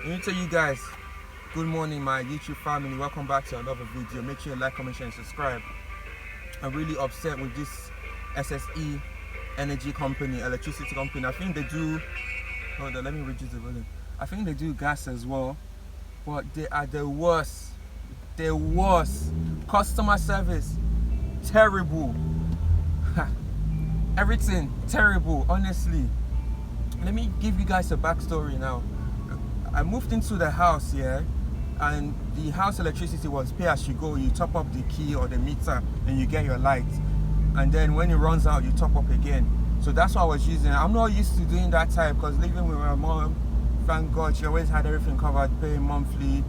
I need to tell you guys, good morning my YouTube family, welcome back to another video. Make sure you like, comment, share and subscribe. I'm really upset with this SSE energy company, electricity company. I think they do, hold on, let me reduce the volume. I think they do gas as well, but they are the worst. The worst. Customer service, terrible. Everything, terrible, honestly. Let me give you guys a backstory now. I moved into the house here, and the house electricity was pay as you go. You top up the key or the meter and you get your light, and then when it runs out you top up again. So that's what I was using. I'm not used to doing that type because living with my mom, thank God, she always had everything covered, paying monthly.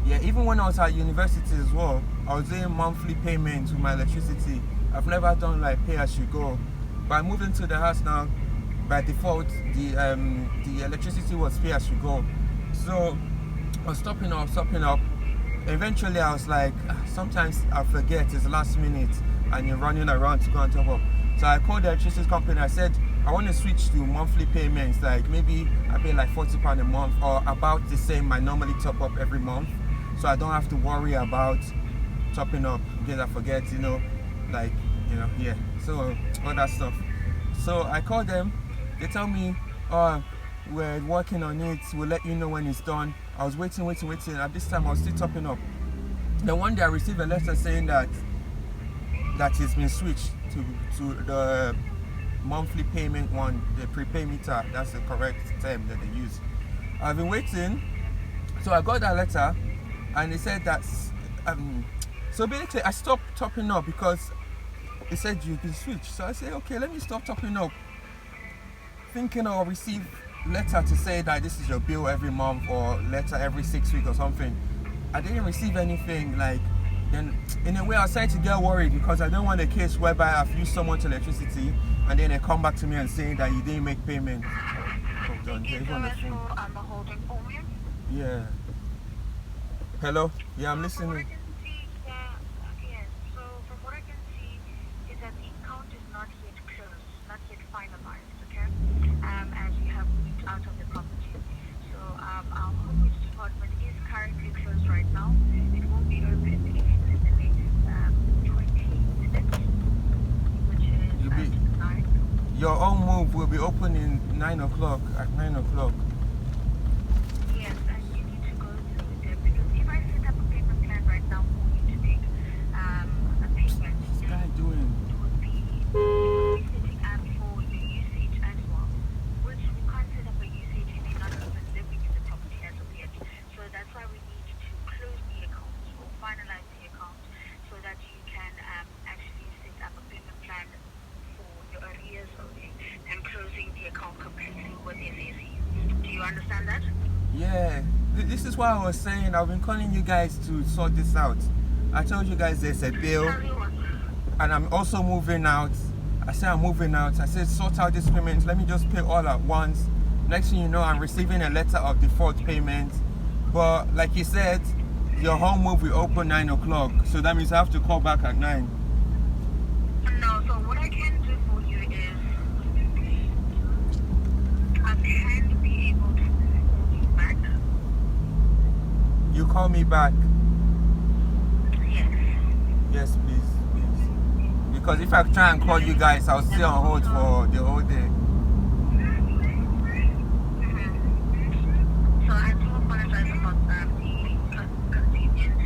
Yeah, even when I was at university as well, I was doing monthly payments with my electricity. I've never done like pay as you go. But I moved into the house now. By default, the electricity was pay as you go. So I was topping up. Eventually I was like, sometimes I forget, it's last minute and you're running around to go and top up. So I called the electricity company. I said I want to switch to monthly payments, like maybe I pay like £40 a month or about the same I normally top up every month, so I don't have to worry about topping up because I forget, yeah, so all that stuff. So I called them. They tell me, oh, we're working on it, we'll let you know when it's done. I was waiting. At this time I was still topping up. Then one day I received a letter saying that it's been switched to the monthly payment one, the prepay meter. That's the correct term that they use. I've been waiting, so I got that letter and it said that so basically I stopped topping up because it said you've been switched. So I said, okay, let me stop topping up, thinking I'll receive letter to say that this is your bill every month or letter every 6 weeks or something. I didn't receive anything. Like, then in a way I started to get worried because I don't want a case whereby I've used someone's electricity and then they come back to me and saying that you didn't make payment. Hold on, they're on the phone. Yeah. Hello? Yeah, I'm listening. Your own move will be open in 9 o'clock, at 9 o'clock. Yes, and you need to go through there because if I set up a payment plan right now for you to make a payment, What's this guy doing? It would be setting up for your usage as well, which we can't set up a usage if you're not even living in the property as of yet. So that's why we need to close the account or finalize the account so that you can actually set up a payment plan for your arrears only and closing the account completely with SSE. Do you understand that? Yeah, this is why I was saying I've been calling you guys to sort this out. I told you guys there's a bill and I'm also moving out. I said I'm moving out. I said sort out this payment. Let me just pay all at once. Next thing you know, I'm receiving a letter of default payment. But like you said, your home move will open 9 o'clock. So that means I have to call back at 9. No, so what I can do for you is I can be able to call you back. You call me back? Yes. Yes, please. Because if I try and call you guys, I'll stay on hold for the whole day. So I do apologize about the inconvenience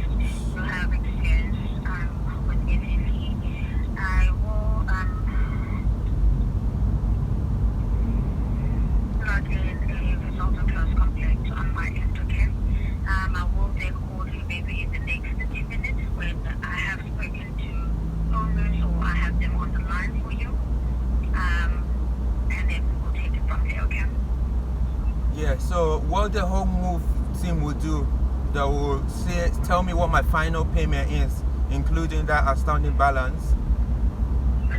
you have experienced with SSE. I will log in a result of close complaint on my end, okay? I will then call you maybe in the next 30 minutes when I have spoken to owners or I have them on the line for you. And then we'll take it from there, okay? Yeah, so what the home move team will do, they will tell me what my final payment is, including that outstanding balance.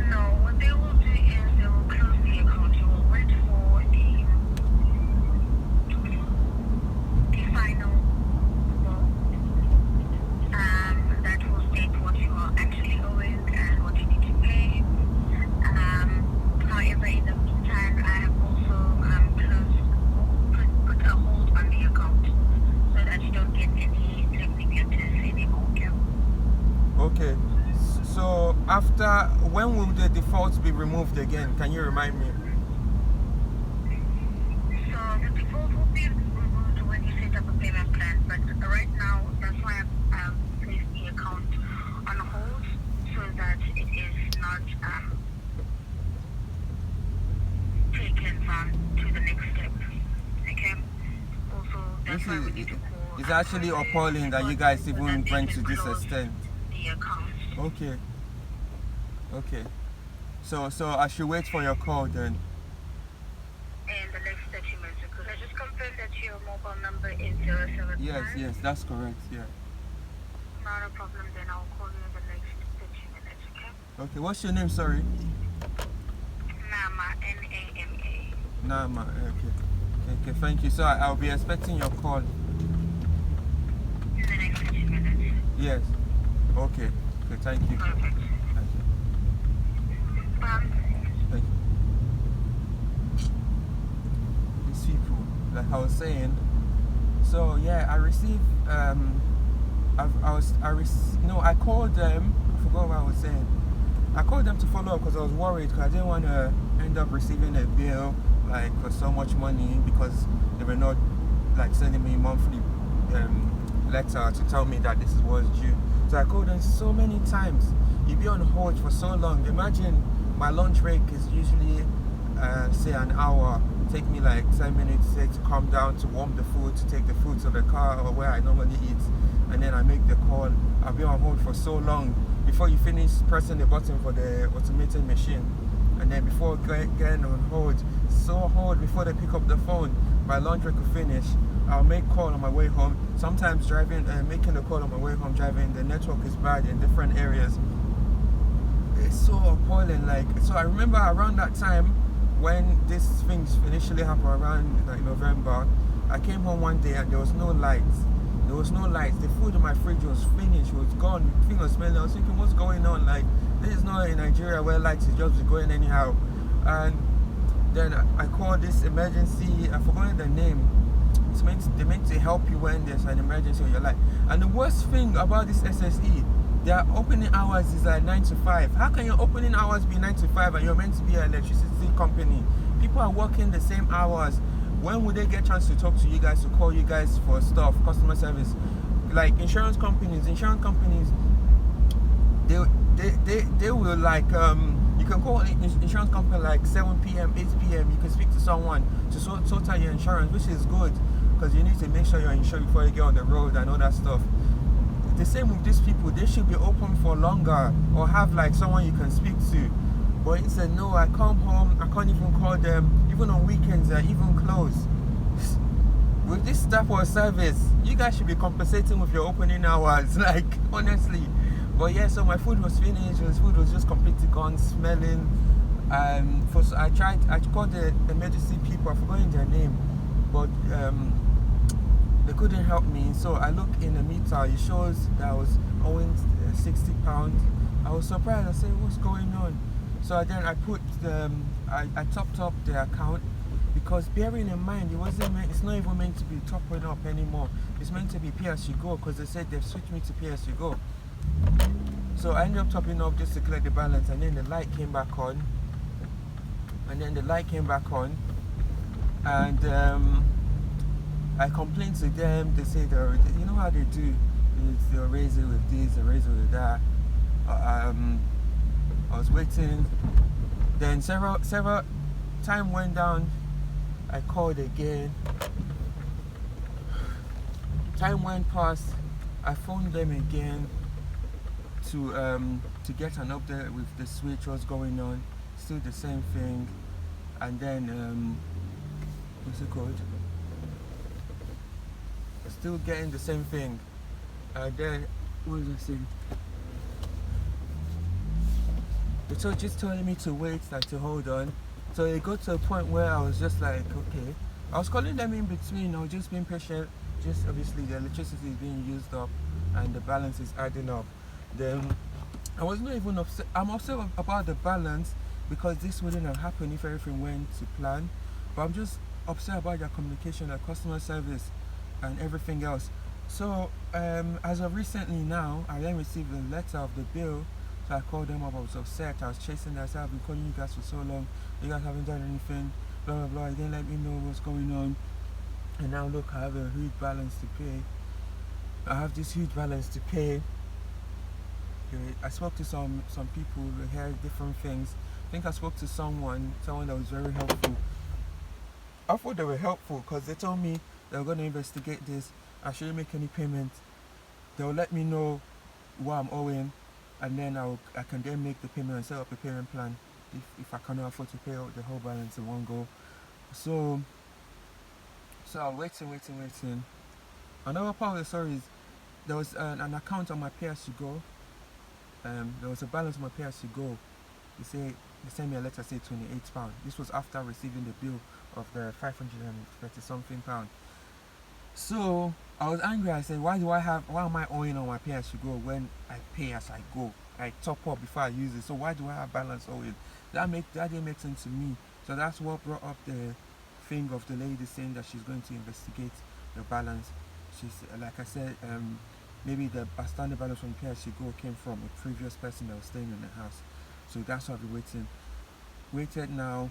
No, what they will do is they will close the account. You will wait for the final bill that will state what you are actually owing and what you need to pay. However, in the meantime, I have also closed after, when will the default be removed again? Can you remind me? So the default will be removed when you set up a payment plan, but right now that's why I've placed the account on hold so that it is not taken on to the next step. Okay. Also, that's why we need to call. It's actually appalling that you guys even went to this extent. The account. Okay. Okay. So I should wait for your call then. In the next 30 minutes, because I just confirmed that your mobile number is 079. Yes, that's correct. Yeah. Not a problem. Then I'll call you in the next 30 minutes. Okay. Okay. What's your name? Sorry. Nama, Nama. Nama. Okay. Thank you. So I'll be expecting your call. In the next 30 minutes. Yes. Okay. Thank you. Perfect. Thank you. Thank you. These people, like I was saying. So yeah, I received. I called them. I forgot what I was saying. I called them to follow up because I was worried because I didn't want to end up receiving a bill like for so much money because they were not like sending me monthly letter to tell me that this was due. So I called them so many times. You be on hold for so long. Imagine my lunch break is usually say an hour. Take me like 10 minutes say, to come down to warm the food, to take the food to the car or where I normally eat, and then I make the call. I'll be on hold for so long before you finish pressing the button for the automated machine, and then before getting on hold, so hold before they pick up the phone. My lunch break will finish. I'll make call on my way home. Sometimes driving and making the call on my way home driving, the network is bad in different areas. It's so appalling. Like, so I remember around that time when these things initially happened around like November, I came home one day and there was no lights. There was no lights. The food in my fridge was finished. It was gone. The thing was smelling. I was thinking, what's going on? Like, this is not in Nigeria where lights is just going anyhow. And then I called this emergency. I forgot the name. They meant to help you when there's an emergency in your life. And the worst thing about this SSE, their opening hours is like 9 to 5. How can your opening hours be 9 to 5 and you're meant to be an electricity company? People are working the same hours. When would they get a chance to talk to you guys, to call you guys for stuff, customer service? Like insurance companies, they will like, you can call an insurance company like 7 p.m., 8 p.m. You can speak to someone to sort out your insurance, which is good because you need to make sure you're insured before you get on the road and all that stuff. The same with these people, they should be open for longer or have like someone you can speak to. But he said, no, I come home, I can't even call them. Even on weekends, they're even closed. With this staff or service, you guys should be compensating with your opening hours, like, honestly. But yeah, so my food was finished, the food was just completely gone, smelling. I called the emergency people, I forgot their name, but they couldn't help me. So I looked in the meter, it shows that I was owing £60. I was surprised. I said, what's going on? So then I put I topped up the account because bearing in mind it's not even meant to be topping up anymore. It's meant to be pay as you go because they said they've switched me to pay as you go. So I ended up topping up just to collect the balance, and then the light came back on. And I complained to them. They say you know how they do. They'll raise it with this, they'll raise it with that. I was waiting. Then several time went down. I called again. Time went past. I phoned them again to get an update with the switch, what's going on. Still the same thing. And then what's it called? Still getting the same thing. And then what was I saying? They were just telling me to wait, like to hold on. So it got to a point where I was just like, okay. I was calling them in between. I was just being patient. Just obviously the electricity is being used up and the balance is adding up. Then I was not even upset. I'm upset about the balance because this wouldn't have happened if everything went to plan. But I'm just upset about their communication, their customer service, and everything else. So as of recently now, I then received a letter of the bill So I called them up. I was upset. I was chasing them. I said, I've been calling you guys for so long. You guys haven't done anything. Blah blah blah. You didn't let me know what's going on. And now look, I have a huge balance to pay. I have this huge balance to pay. I spoke to some people who heard different things. I think I spoke to someone that was very helpful. I thought they were helpful because they told me they were going to investigate this. I shouldn't make any payment. They'll let me know what I'm owing, and then I can then make the payment and set up a payment plan if I cannot afford to pay out the whole balance in one go. So I'm waiting. Another part of the story is there was an account on my PayAsYouGo. There was a balance on my PayAsYouGo. They sent me a letter saying £28. This was after receiving the bill of the £530 something. So I was angry. I said, why am I owing on my PayAsYouGo when I pay as I go? I top up before I use it. So why do I have balance owing? That didn't make sense to me. So that's what brought up the thing of the lady saying that she's going to investigate the balance. She's like I said, maybe the outstanding balance from PayAsYouGo came from a previous person that was staying in the house. So that's why I've been waiting. Waited now.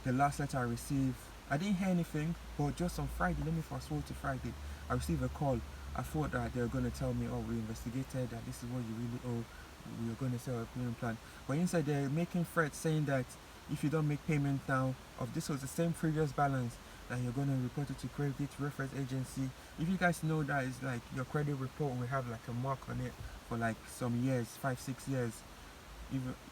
The last letter I received, I didn't hear anything, but just on Friday, let me fast forward to Friday, I received a call. I thought that they were going to tell me, oh, we investigated that this is what you really owe, we are going to sell a payment plan. But instead they're making threats saying that if you don't make payment now, of this was the same previous balance, that you're going to report it to credit reference agency. If you guys know that, it's like your credit report will have like a mark on it for like some years, 5-6 years.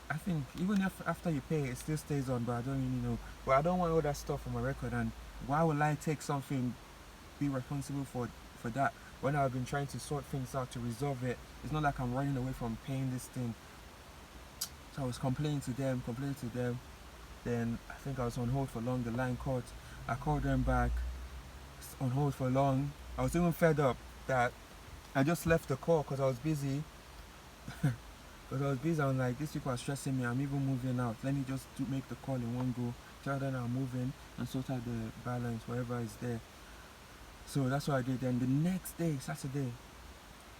I think even if after you pay it still stays on, but I don't really know. But I don't want all that stuff on my record, and why would I take something, be responsible for that when I've been trying to sort things out to resolve it? It's not like I'm running away from paying this thing. So I was complaining to them. Then I think I was on hold for long. The line caught. I called them back, on hold for long. I was even fed up that I just left the call because I was busy. I'm like, these people are stressing me. I'm even moving out. Let me just make the call in one go. Tell them I'm moving and sort out the balance, whatever is there. So that's what I did. Then the next day, Saturday,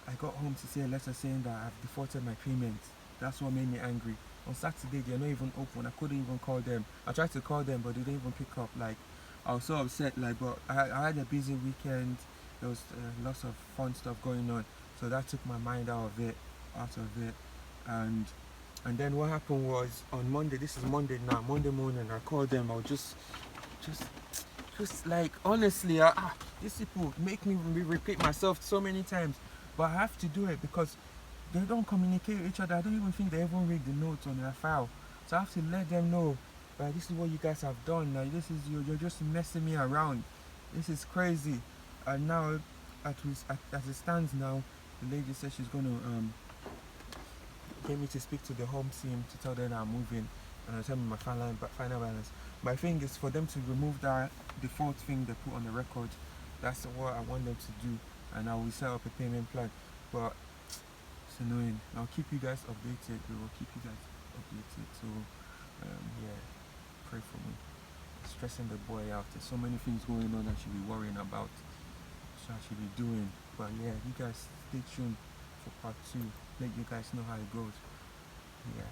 I got home to see a letter saying that I've defaulted my payment. That's what made me angry. On Saturday, they're not even open. I couldn't even call them. I tried to call them, but they didn't even pick up. Like, I was so upset. Like, but I had a busy weekend. There was lots of fun stuff going on. So that took my mind out of it. And then what happened was on Monday, this is Monday now, Monday morning, I called them. I was just like, honestly, these people make me repeat myself so many times, but I have to do it because they don't communicate with each other. I don't even think they even read the notes on their file. So I have to let them know that this is what you guys have done. Like, you're just messing me around. This is crazy. And now, as it stands now, the lady says she's gonna get me to speak to the home team to tell them that I'm moving and tell me my final balance. My thing is for them to remove that default thing they put on the record. That's what I want them to do, and I will set up a payment plan. But it's annoying. I'll keep you guys updated. We will keep you guys updated. So yeah, pray for me. It's stressing the boy out. There's so many things going on I should be worrying about. So I should be doing. But yeah, you guys stay tuned for part 2. Let you guys know how it goes. Yeah.